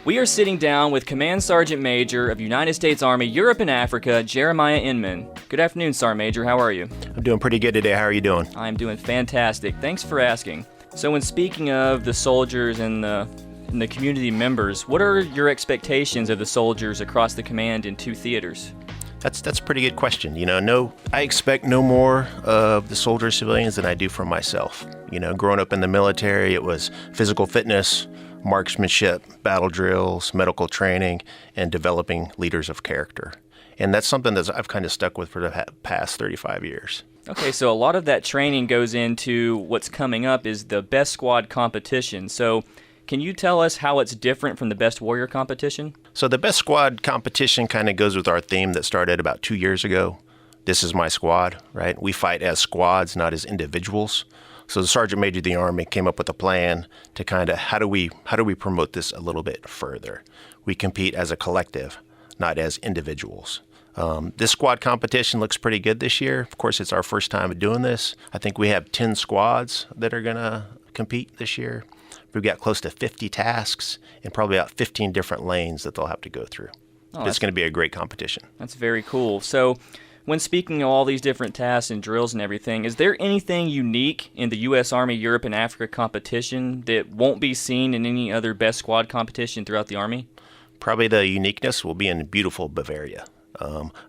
We are sitting down with Command Sergeant Major of United States Army, Europe and Africa, Jeremiah Inman. Good afternoon, Sergeant Major. How are you? I'm doing pretty good today. How are you doing? I'm doing fantastic. Thanks for asking. So when speaking of the soldiers and the community members, what are your expectations of the soldiers across the command in two theaters? That's a pretty good question. I expect no more of the soldiers, civilians than I do from myself. Growing up in the military, it was physical fitness, marksmanship, battle drills, medical training, and developing leaders of character. And that's something that I've kind of stuck with for the past 35 years. Okay, so a lot of that training goes into what's coming up is the Best Squad competition. So can you tell us how it's different from the Best Warrior competition? So the Best Squad competition kind of goes with our theme that started about 2 years ago. This is my squad, right? We fight as squads, not as individuals. So the Sergeant Major of the Army came up with a plan to kind of how do we promote this a little bit further. We compete as a collective, not as individuals. This squad competition looks pretty good this year. Of course, it's our first time doing this. I think we have 10 squads that are going to compete this year. We've got close to 50 tasks and probably about 15 different lanes that they'll have to go through. It's going to be a great competition. That's very cool. So when speaking of all these different tasks and drills and everything, is there anything unique in the U.S. Army Europe and Africa competition that won't be seen in any other Best Squad competition throughout the Army? Probably the uniqueness will be in beautiful Bavaria.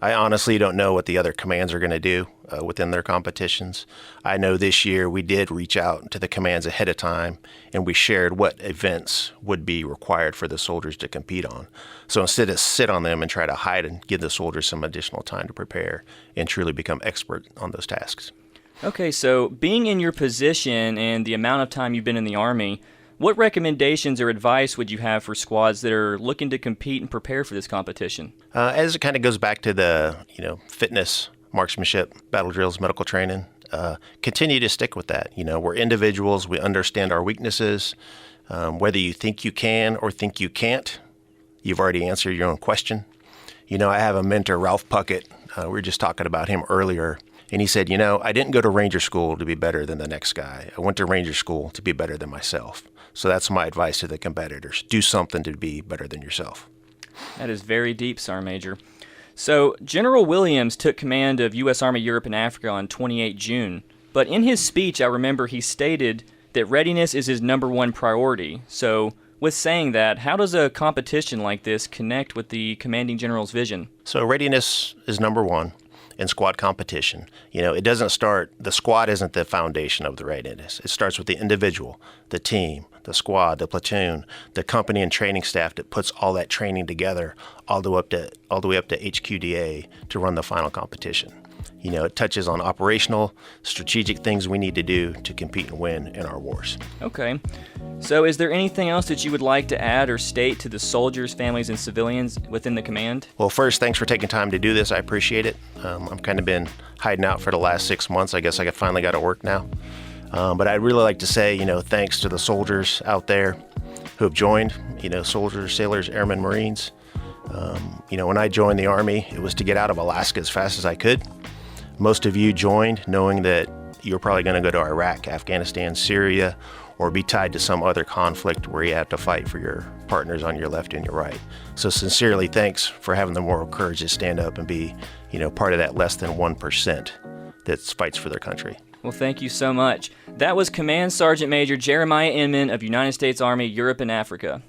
I honestly don't know what the other commands are going to do within their competitions. I know this year we did reach out to the commands ahead of time and we shared what events would be required for the soldiers to compete on. So instead of sit on them and try to hide and give the soldiers some additional time to prepare and truly become expert on those tasks. Okay, so being in your position and the amount of time you've been in the Army, what recommendations or advice would you have for squads that are looking to compete and prepare for this competition? As it kind of goes back to the fitness, marksmanship, battle drills, medical training, continue to stick with that. We're individuals. We understand our weaknesses. Whether you think you can or think you can't, you've already answered your own question. I have a mentor, Ralph Puckett. We were just talking about him earlier. And he said, I didn't go to Ranger School to be better than the next guy. I went to Ranger School to be better than myself. So that's my advice to the competitors. Do something to be better than yourself. That is very deep, Sergeant Major. So General Williams took command of U.S. Army Europe and Africa on 28 June. But in his speech, I remember he stated that readiness is his #1 priority. So with saying that, how does a competition like this connect with the commanding general's vision? So readiness is #1. In squad competition. The squad isn't the foundation of the readiness. It starts with the individual, the team, the squad, the platoon, the company and training staff that puts all that training together all the way up to HQDA to run the final competition. It touches on operational, strategic things we need to do to compete and win in our wars. Okay. So is there anything else that you would like to add or state to the soldiers, families, and civilians within the command? Well, first, thanks for taking time to do this. I appreciate it. I've kind of been hiding out for the last 6 months. I guess I finally got to work now. But I'd really like to say, thanks to the soldiers out there who have joined, soldiers, sailors, airmen, Marines. When I joined the Army, it was to get out of Alaska as fast as I could. Most of you joined knowing that you're probably going to go to Iraq, Afghanistan, Syria, or be tied to some other conflict where you have to fight for your partners on your left and your right. So sincerely, thanks for having the moral courage to stand up and be, part of that less than 1% that fights for their country. Well, thank you so much. That was Command Sergeant Major Jeremiah Inman of United States Army, Europe and Africa.